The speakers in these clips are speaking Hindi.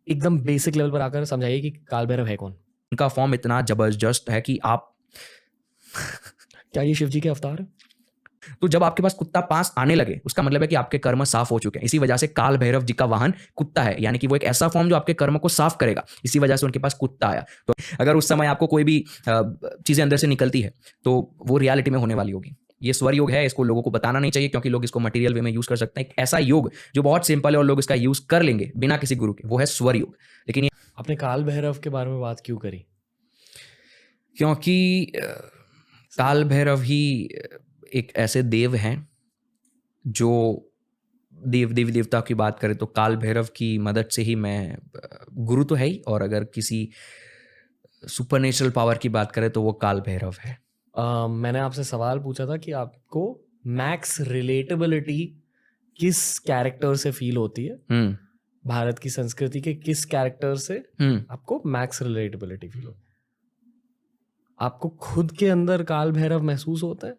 एकदम बेसिक लेवल पर आकर समझाइए कि काल भैरव है कौन। उनका फॉर्म इतना जबरदस्त है कि आप क्या ये शिव जी के अवतार है? तो जब आपके पास कुत्ता पास आने लगे उसका मतलब है कि आपके कर्म साफ हो चुके हैं। इसी वजह से काल भैरव जी का वाहन कुत्ता है, यानी कि वो एक ऐसा फॉर्म जो आपके कर्म को साफ करेगा। इसी वजह से उनके पास कुत्ता आया। तो अगर उस समय आपको कोई भी चीजें अंदर से निकलती है तो वो रियलिटी में होने वाली होगी। ये स्वर योग है, इसको लोगों को बताना नहीं चाहिए क्योंकि लोग इसको मटेरियल वे में यूज कर सकते हैं। एक ऐसा योग जो बहुत सिंपल है और लोग इसका यूज कर लेंगे बिना किसी गुरु के, वो है स्वर योग। लेकिन आपने काल भैरव के बारे में बात क्यों करी? क्योंकि काल भैरव ही एक ऐसे देव हैं जो देवी देवता की बात करें तो काल भैरव की मदद से ही मैं, गुरु तो है ही, और अगर किसी सुपरनेचुरल पावर की बात करें तो वो काल भैरव है। मैंने आपसे सवाल पूछा था कि आपको मैक्स रिलेटेबिलिटी किस कैरेक्टर से फील होती है, भारत की संस्कृति के किस कैरेक्टर से आपको मैक्स रिलेटेबिलिटी फील होती है? आपको खुद के अंदर काल भैरव महसूस होता है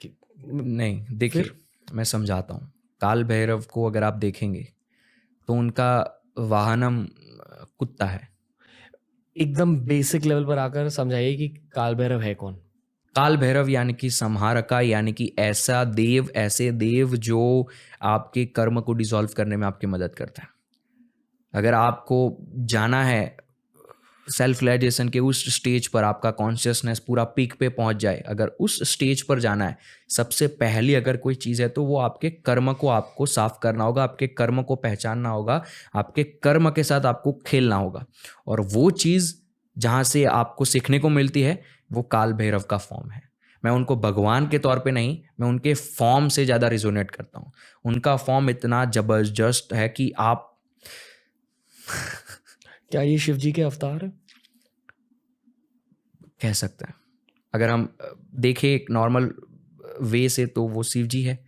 कि नहीं? देखिए, मैं समझाता हूँ। काल भैरव को अगर आप देखेंगे तो उनका वाहनम कुत्ता है। एकदम बेसिक लेवल पर आकर समझाइए कि काल भैरव है कौन। काल भैरव यानी कि संहारका, यानी कि ऐसा देव, ऐसे देव जो आपके कर्म को डिसॉल्व करने में आपकी मदद करता है। अगर आपको जाना है सेल्फ रियलाइजेशन के उस स्टेज पर, आपका कॉन्शियसनेस पूरा पीक पे पहुंच जाए, अगर उस स्टेज पर जाना है, सबसे पहली अगर कोई चीज़ है तो वो आपके कर्म को आपको साफ करना होगा, आपके कर्म को पहचानना होगा, आपके कर्म के साथ आपको खेलना होगा। और वो चीज़ जहाँ से आपको सीखने को मिलती है वो काल भैरव का फॉर्म है। मैं उनको भगवान के तौर पे नहीं, मैं उनके फॉर्म से ज़्यादा रिजोनेट करता हूँ। उनका फॉर्म इतना जबरदस्त है कि आप क्या ये शिव जी के अवतार है? कह सकते हैं। अगर हम देखें एक नॉर्मल वे से तो वो शिव जी है,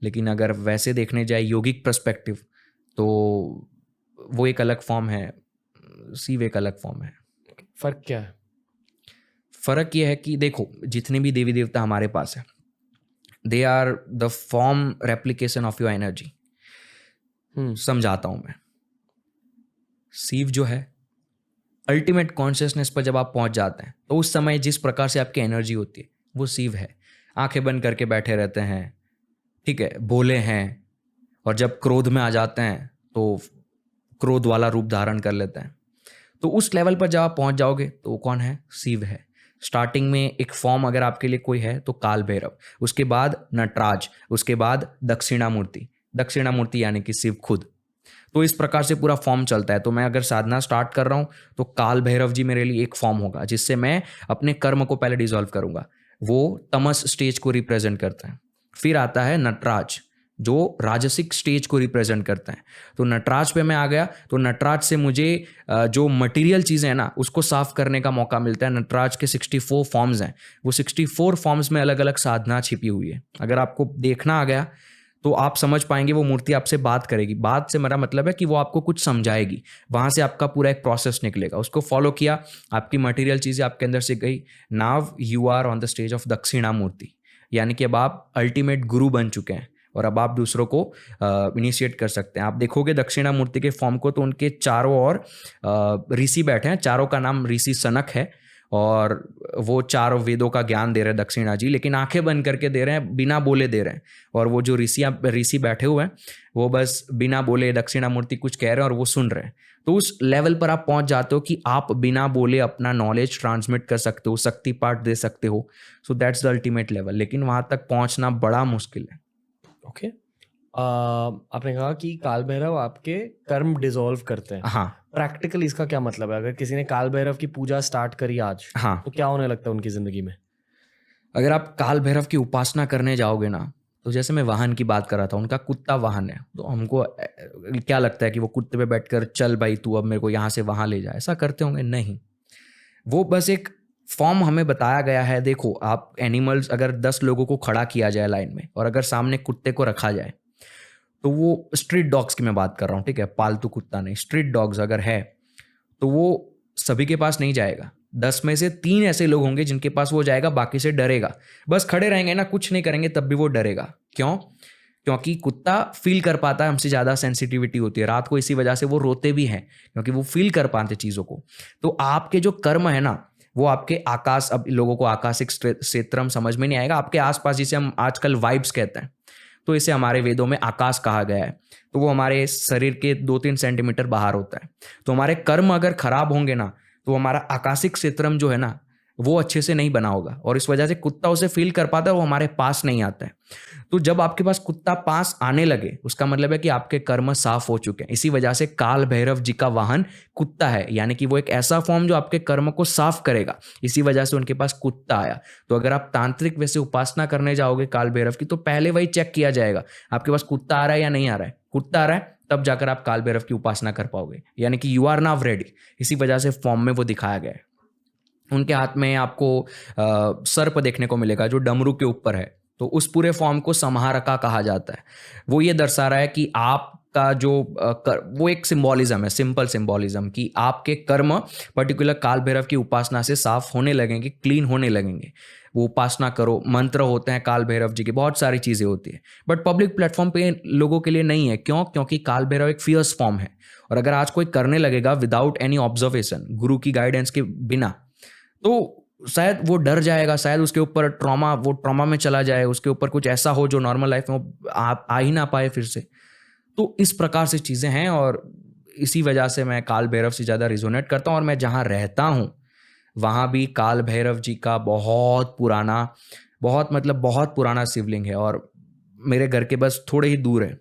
लेकिन अगर वैसे देखने जाए योगिक पर्सपेक्टिव तो वो एक अलग फॉर्म है, शिव एक अलग फॉर्म है। फर्क क्या है? फर्क ये है कि देखो, जितने भी देवी देवता हमारे पास है, they are the form replication of your energy. समझाता हूं मैं। शिव जो है, अल्टीमेट कॉन्शियसनेस पर जब आप पहुंच जाते हैं तो उस समय जिस प्रकार से आपकी एनर्जी होती है वो शिव है। आंखें बंद करके बैठे रहते हैं, ठीक है, भोले हैं, और जब क्रोध में आ जाते हैं तो क्रोध वाला रूप धारण कर लेते हैं। तो उस लेवल पर जब आप पहुंच जाओगे तो वो कौन है? शिव है। स्टार्टिंग में एक फॉर्म अगर आपके लिए कोई है तो काल भैरव, उसके बाद नटराज, उसके बाद दक्षिणामूर्ति। दक्षिणामूर्ति यानी कि शिव खुद। तो इस प्रकार से पूरा फॉर्म चलता है। तो मैं अगर साधना स्टार्ट कर रहा हूं तो काल भैरव जी मेरे लिए एक फॉर्म होगा जिससे मैं अपने कर्म को पहले डिसॉल्व करूंगा। वो तमस स्टेज को रिप्रेजेंट करता है। फिर आता है नटराज जो राजसिक स्टेज को रिप्रेजेंट करता है। तो नटराज पे मैं आ गया तो नटराज से मुझे जो मटेरियल चीज़ें हैं ना उसको साफ करने का मौका मिलता है। नटराज के 64 फॉर्म्स हैं, वो 64 फॉर्म्स में अलग अलग साधना छिपी हुई है। अगर आपको देखना आ गया तो आप समझ पाएंगे वो मूर्ति आपसे बात करेगी। बात से मेरा मतलब है कि वो आपको कुछ समझाएगी, वहां से आपका पूरा एक प्रोसेस निकलेगा। उसको फॉलो किया, आपकी मटेरियल चीज़ें आपके अंदर से गई। Now you are on the stage of Dakshinamurthy, यानी कि अब आप अल्टीमेट गुरु बन चुके हैं और अब आप दूसरों को इनिशिएट कर सकते हैं। आप देखोगे दक्षिणामूर्ति के फॉर्म को तो उनके चारों ओर ऋषि बैठे हैं। चारों का नाम ऋषि सनक है और वो चारों वेदों का ज्ञान दे रहे हैं दक्षिणा जी, लेकिन आंखें बंद करके दे रहे हैं, बिना बोले दे रहे हैं। और वो जो ऋषि बैठे हुए हैं वो बस बिना बोले दक्षिणामूर्ति कुछ कह रहे हैं और वो सुन रहे हैं। तो उस लेवल पर आप पहुंच जाते हो कि आप बिना बोले अपना नॉलेज ट्रांसमिट कर सकते हो, शक्ति पाठ दे सकते हो। So that's the ultimate level, लेकिन वहां तक पहुंचना बड़ा मुश्किल है। ओके। आपने कहा कि काल भैरव आपके कर्म डिसॉल्व करते हैं। हाँ। प्रैक्टिकली इसका क्या मतलब है? अगर किसी ने काल भैरव की पूजा स्टार्ट करी आज, हाँ, तो क्या होने लगता है उनकी जिंदगी में? अगर आप काल भैरव की उपासना करने जाओगे ना, तो जैसे मैं वाहन की बात कर रहा था, उनका कुत्ता वाहन है। तो हमको क्या लगता है कि वो कुत्ते पे बैठकर चल भाई तू अब मेरे को यहाँ से वहाँ ले जा, ऐसा करते होंगे? नहीं, वो बस एक फॉर्म हमें बताया गया है। देखो, आप एनिमल्स अगर 10 लोगों को खड़ा किया जाए लाइन में और अगर सामने कुत्ते को रखा जाए, तो वो स्ट्रीट डॉग्स की मैं बात कर रहा हूँ, ठीक है, पालतू कुत्ता नहीं, स्ट्रीट डॉग्स अगर है तो वो सभी के पास नहीं जाएगा। 10 में से 3 ऐसे लोग होंगे जिनके पास वो जाएगा, बाकी से डरेगा। बस खड़े रहेंगे ना, कुछ नहीं करेंगे, तब भी वो डरेगा। क्यों? क्योंकि कुत्ता फील कर पाता है, हमसे ज़्यादा सेंसिटिविटी होती है रात को, इसी वजह से वो रोते भी हैं क्योंकि वो फील कर पाते चीज़ों को। तो आपके जो कर्म है ना वो आपके आकाश, अब लोगों को आकाशिक क्षेत्रम समझ में नहीं आएगा, आपके आसपास, जिसे हम आजकल वाइब्स कहते हैं, तो इसे हमारे वेदों में आकाश कहा गया है। तो वो हमारे शरीर के 2-3 सेंटीमीटर बाहर होता है। तो हमारे कर्म अगर खराब होंगे ना तो हमारा आकाशिक क्षेत्रम जो है ना वो अच्छे से नहीं बना होगा, और इस वजह से कुत्ता उसे फील कर पाता है, वो हमारे पास नहीं आता है। तो जब आपके पास कुत्ता पास आने लगे उसका मतलब है कि आपके कर्म साफ हो चुके हैं। इसी वजह से काल भैरव जी का वाहन कुत्ता है, यानी कि वो एक ऐसा फॉर्म जो आपके कर्म को साफ करेगा। इसी वजह से उनके पास कुत्ता आया। तो अगर आप तांत्रिक वैसे उपासना करने जाओगे काल भैरव की तो पहले वही चेक किया जाएगा आपके पास कुत्ता आ रहा है या नहीं आ रहा है। कुत्ता आ रहा है तब जाकर आप काल भैरव की उपासना कर पाओगे, यानी कि यू आर नाउ रेडी। इसी वजह से फॉर्म में वो दिखाया गया है। उनके हाथ में आपको सर्प देखने को मिलेगा जो डमरू के ऊपर है, तो उस पूरे फॉर्म को संहारका कहा जाता है। वो ये दर्शा रहा है कि आपका जो वो एक सिंबॉलिज्म है, सिंपल सिंबॉलिज्म, कि आपके कर्म पर्टिकुलर काल भैरव की उपासना से साफ होने लगेंगे, क्लीन होने लगेंगे। वो उपासना करो, मंत्र होते हैं काल भैरव जी के, बहुत सारी चीज़ें होती है, बट पब्लिक प्लेटफॉर्म पे लोगों के लिए नहीं है। क्यों? क्योंकि काल भैरव एक फियर्स फॉर्म है, और अगर आज कोई करने लगेगा विदाउट एनी ऑब्जर्वेशन, गुरु की गाइडेंस के बिना, तो शायद वो डर जाएगा, शायद उसके ऊपर ट्रॉमा में चला जाए, उसके ऊपर कुछ ऐसा हो जो नॉर्मल लाइफ में आ ही ना पाए फिर से। तो इस प्रकार से चीज़ें हैं, और इसी वजह से मैं काल भैरव से ज़्यादा रिजोनेट करता हूँ। और मैं जहाँ रहता हूँ वहाँ भी काल भैरव जी का बहुत पुराना शिवलिंग है, और मेरे घर के बस थोड़े ही दूर है।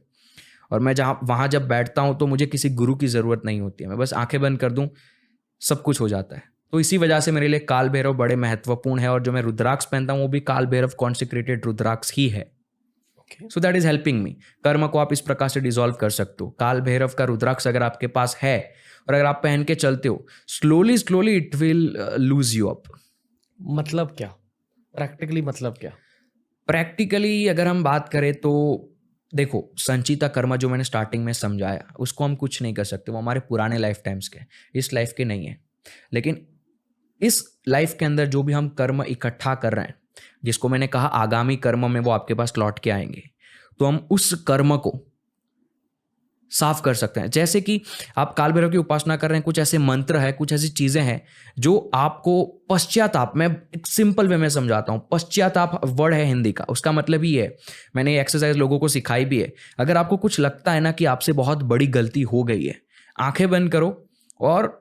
और मैं वहाँ जब बैठता हूँ तो मुझे किसी गुरु की ज़रूरत नहीं होती है, मैं बस आंखें बंद कर दूँ सब कुछ हो जाता है। तो इसी वजह से मेरे लिए काल भैरव बड़े महत्वपूर्ण है, और जो मैं रुद्राक्ष पहनता हूँ वो भी काल भैरव कॉन्सेक्रेटेड रुद्राक्ष ही है। So that is helping me. कर्म को आप इस प्रकार से डिसॉल्व कर सकते हो। काल भैरव का रुद्राक्ष अगर आपके पास है और अगर आप पहन के चलते हो, slowly it will lose you up. मतलब क्या प्रैक्टिकली, मतलब क्या प्रैक्टिकली अगर हम बात करें तो देखो, संचिता कर्म जो मैंने स्टार्टिंग में समझाया उसको हम कुछ नहीं कर सकते, वो हमारे पुराने लाइफ टाइम्स के, इस लाइफ के नहीं है। लेकिन इस लाइफ के अंदर जो भी हम कर्म इकट्ठा कर रहे हैं, जिसको मैंने कहा आगामी कर्म में वो आपके पास लौट के आएंगे, तो हम उस कर्म को साफ कर सकते हैं। जैसे कि आप काल भैरव की उपासना कर रहे हैं, कुछ ऐसे मंत्र है, कुछ ऐसी चीजें हैं जो आपको पश्चाताप, मैं एक सिंपल वे में समझाता हूं। पश्चाताप वर्ड है हिंदी का, उसका मतलब ही है, मैंने ये एक्सरसाइज लोगों को सिखाई भी है। अगर आपको कुछ लगता है ना कि आपसे बहुत बड़ी गलती हो गई है, आंखें बंद करो और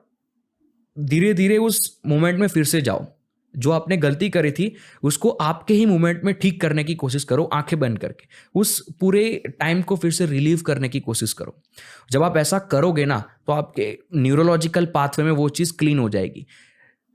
धीरे धीरे उस मोमेंट में फिर से जाओ। जो आपने गलती करी थी उसको आपके ही मोमेंट में ठीक करने की कोशिश करो, आंखें बंद करके उस पूरे टाइम को फिर से रिलीव करने की कोशिश करो। जब आप ऐसा करोगे ना तो आपके न्यूरोलॉजिकल पाथवे में वो चीज़ क्लीन हो जाएगी।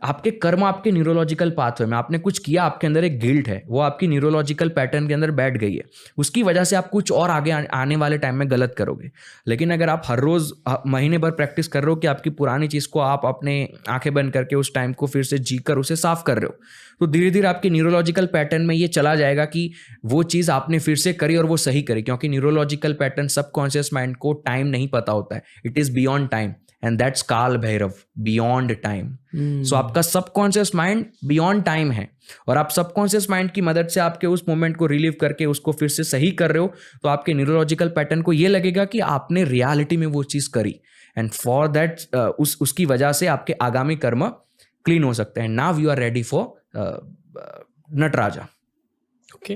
आपके कर्म आपके न्यूरोलॉजिकल पाथवे में, आपने कुछ किया, आपके अंदर एक गिल्ट है, वो आपकी न्यूरोलॉजिकल पैटर्न के अंदर बैठ गई है, उसकी वजह से आप कुछ और आगे आने वाले टाइम में गलत करोगे। लेकिन अगर आप हर रोज महीने भर प्रैक्टिस कर रहे हो कि आपकी पुरानी चीज़ को आप अपने आंखें बंद करके उस टाइम को फिर से जी कर उसे साफ कर रहे हो, तो धीरे धीरे आपके न्यूरोलॉजिकल पैटर्न में ये चला जाएगा कि वो चीज़ आपने फिर से करी और वो सही करी। क्योंकि न्यूरोलॉजिकल पैटर्न सबकॉन्शियस माइंड को टाइम नहीं पता होता है, it is beyond time, and that's काल भैरव, बियॉन्ड टाइम। सो आपका सबकॉन्शियस माइंड बियॉन्ड टाइम है, और आप सबकॉन्शियस माइंड की मदद से आपके उस मोमेंट को रिलीव करके उसको फिर से सही कर रहे हो, तो आपके न्यूरोलॉजिकल पैटर्न को ये लगेगा कि आपने रियलिटी में वो चीज़ करी, एंड फॉर दैट उसकी वजह से आपके आगामी कर्म क्लीन हो सकते हैं। Now you are ready for Nataraja. Okay,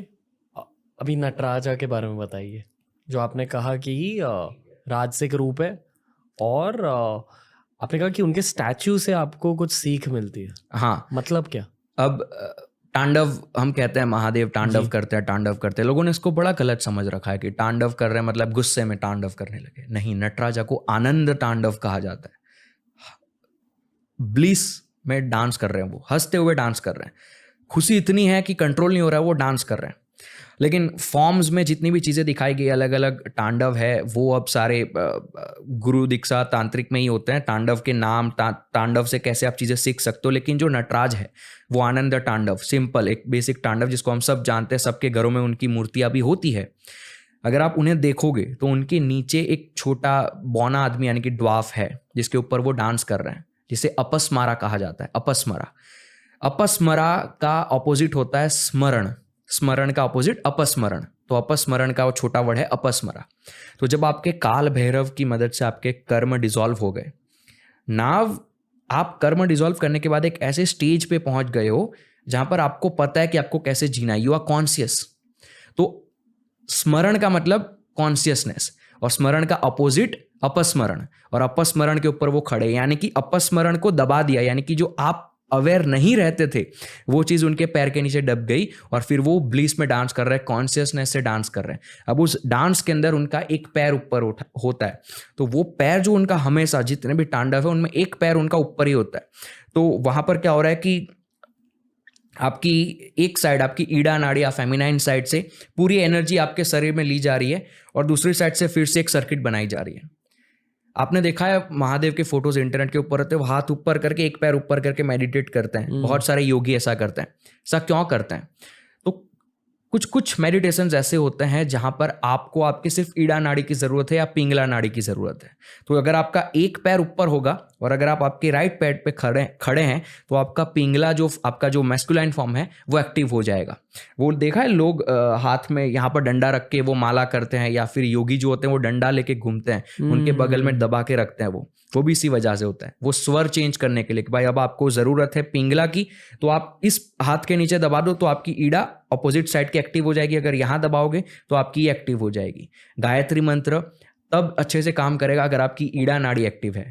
अभी नटराजा के बारे में बताइए, जो आपने कहा कि राजसिक रूप है, और आपने कहा कि उनके स्टैच्यू से आपको कुछ सीख मिलती है। हाँ, मतलब क्या? अब तांडव हम कहते हैं, महादेव तांडव करते हैं, तांडव करते हैं। लोगों ने इसको बड़ा गलत समझ रखा है कि तांडव कर रहे हैं मतलब गुस्से में तांडव करने लगे। नहीं, नटराजा को आनंद तांडव कहा जाता है। ब्लिस में डांस कर रहे हैं, वो हंसते हुए डांस कर रहे हैं, खुशी इतनी है कि कंट्रोल नहीं हो रहा है, वो डांस कर रहे हैं। लेकिन फॉर्म्स में जितनी भी चीज़ें दिखाई गई, अलग अलग तांडव है, वो अब सारे गुरु दीक्षा तांत्रिक में ही होते हैं। तांडव के नाम, तांडव से कैसे आप चीज़ें सीख सकते हो। लेकिन जो नटराज है वो आनंद तांडव, सिंपल एक बेसिक तांडव जिसको हम सब जानते हैं, सबके घरों में उनकी मूर्तियाँ भी होती है। अगर आप उन्हें देखोगे तो उनके नीचे एक छोटा बौना आदमी यानी कि ड्वार्फ है, जिसके ऊपर वो डांस कर रहे हैं, जिसे अपस्मारा कहा जाता है। अपस्मरा का ऑपोजिट होता है स्मरण। स्मरण का अपोजिट अपस्मरण, तो अपस्मरण का वो छोटा वर्ड है अपस्मरा। तो जब आपके काल भैरव की मदद से आपके कर्म डिसॉल्व हो गए, नाव आप कर्म डिसॉल्व करने के बाद एक ऐसे स्टेज पे पहुंच गए हो जहां पर आपको पता है कि आपको कैसे जीना है, यू आर कॉन्शियस। तो स्मरण का मतलब कॉन्शियसनेस, और स्मरण का अपोजिट अपस्मरण, और अपस्मरण के ऊपर वो खड़े, यानी कि अपस्मरण को दबा दिया, यानी कि जो आप अवेयर नहीं रहते थे वो चीज उनके पैर के नीचे दब गई, और फिर वो ब्लिस में डांस कर रहे हैं, कॉन्शियसनेस से डांस कर रहे हैं। अब उस डांस के अंदर उनका एक पैर ऊपर होता है, तो वो पैर जो उनका हमेशा जितने भी तांडव है उनमें एक पैर उनका ऊपर ही होता है। तो वहां पर क्या हो रहा है कि आपकी एक साइड, आपकी ईड़ा नाड़ी या फेमिनाइन साइड से पूरी एनर्जी आपके शरीर में ली जा रही है, और दूसरी साइड से फिर से एक सर्किट बनाई जा रही है। आपने देखा है महादेव के फोटोज इंटरनेट के ऊपर होते हैं, वो हाथ ऊपर करके एक पैर ऊपर करके मेडिटेट करते हैं। बहुत सारे योगी ऐसा करते हैं। ऐसा क्यों करते हैं? तो कुछ कुछ मेडिटेशंस ऐसे होते हैं जहां पर आपको आपकी सिर्फ ईड़ा नाड़ी की जरूरत है या पिंगला नाड़ी की जरूरत है। तो अगर आपका एक पैर ऊपर होगा और अगर आप आपके राइट पैर पे खड़े हैं तो आपका पिंगला, जो आपका जो मैस्कुलाइन फॉर्म है, वो एक्टिव हो जाएगा। वो देखा है लोग हाथ में यहाँ पर डंडा रख के वो माला करते हैं, या फिर योगी जो होते हैं वो डंडा लेके घूमते हैं, उनके बगल में दबा के रखते हैं। वो भी इसी वजह से होता है, वो स्वर चेंज करने के लिए कि भाई अब आपको जरूरत है पिंगला की, तो आप इस हाथ के नीचे दबा दो तो आपकी ईड़ा अपोजिट साइड की एक्टिव हो जाएगी, अगर यहाँ दबाओगे तो आपकी एक्टिव हो जाएगी। गायत्री मंत्र तब अच्छे से काम करेगा अगर आपकी ईड़ा नाड़ी एक्टिव है।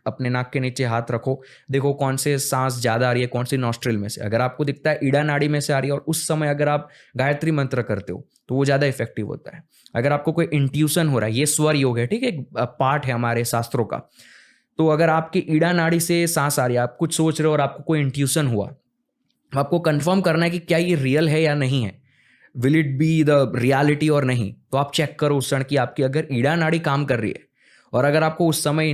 अपने नाक के नीचे हाथ रखो, देखो कौन से सांस ज्यादा आ रही है, कौन सी नॉस्ट्रिल में से। अगर आपको दिखता है ईड़ा नाड़ी में से आ रही है और उस समय अगर आप गायत्री मंत्र करते हो तो वो ज्यादा इफेक्टिव होता है। अगर आपको कोई इंट्यूशन हो रहा है, ये स्वर योग है, ठीक है, एक पार्ट है हमारे शास्त्रों का। तो अगर आपकी ईड़ा नाड़ी से सांस आ रही है, आप कुछ सोच रहे हो और आपको कोई इंट्यूशन हुआ, आपको कंफर्म करना है कि क्या ये रियल है या नहीं है, will it be the reality और नहीं। तो आप चेक करो उस क्षण की आपकी अगर ईड़ा नाड़ी काम कर रही है, और अगर आपको उस समय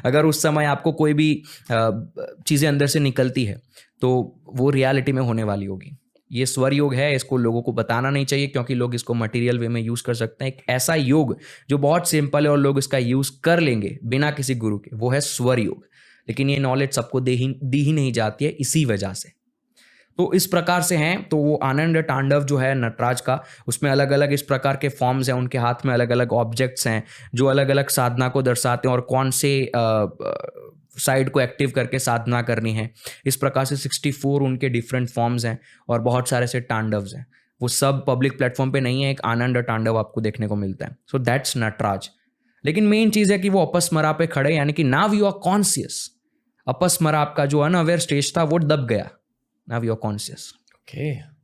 अगर उस समय आपको कोई भी चीज़ें अंदर से निकलती है तो वो रियलिटी में होने वाली होगी। ये स्वर योग है, इसको लोगों को बताना नहीं चाहिए क्योंकि लोग इसको मटेरियल वे में यूज़ कर सकते हैं। एक ऐसा योग जो बहुत सिंपल है और लोग इसका यूज़ कर लेंगे बिना किसी गुरु के, वो है स्वर योग। लेकिन ये नॉलेज सबको दी ही नहीं जाती है इसी वजह से। तो इस प्रकार से हैं। तो वो आनंद तांडव जो है नटराज का, उसमें अलग अलग इस प्रकार के फॉर्म्स हैं, उनके हाथ में अलग अलग ऑब्जेक्ट्स हैं जो अलग अलग साधना को दर्शाते हैं और कौन से साइड को एक्टिव करके साधना करनी है। इस प्रकार से 64 उनके डिफरेंट फॉर्म्स हैं और बहुत सारे से तांडव्स हैं। वो सब पब्लिक प्लेटफॉर्म पे नहीं है, एक आनंद तांडव आपको देखने को मिलता है। So that's Nataraj. लेकिन मेन चीज़ है कि वो अपस्मरा पे खड़े, यानी कि now you are conscious. Apasmara आपका जो अनअवेयर स्टेज था वो दब गया, now you are conscious. Okay.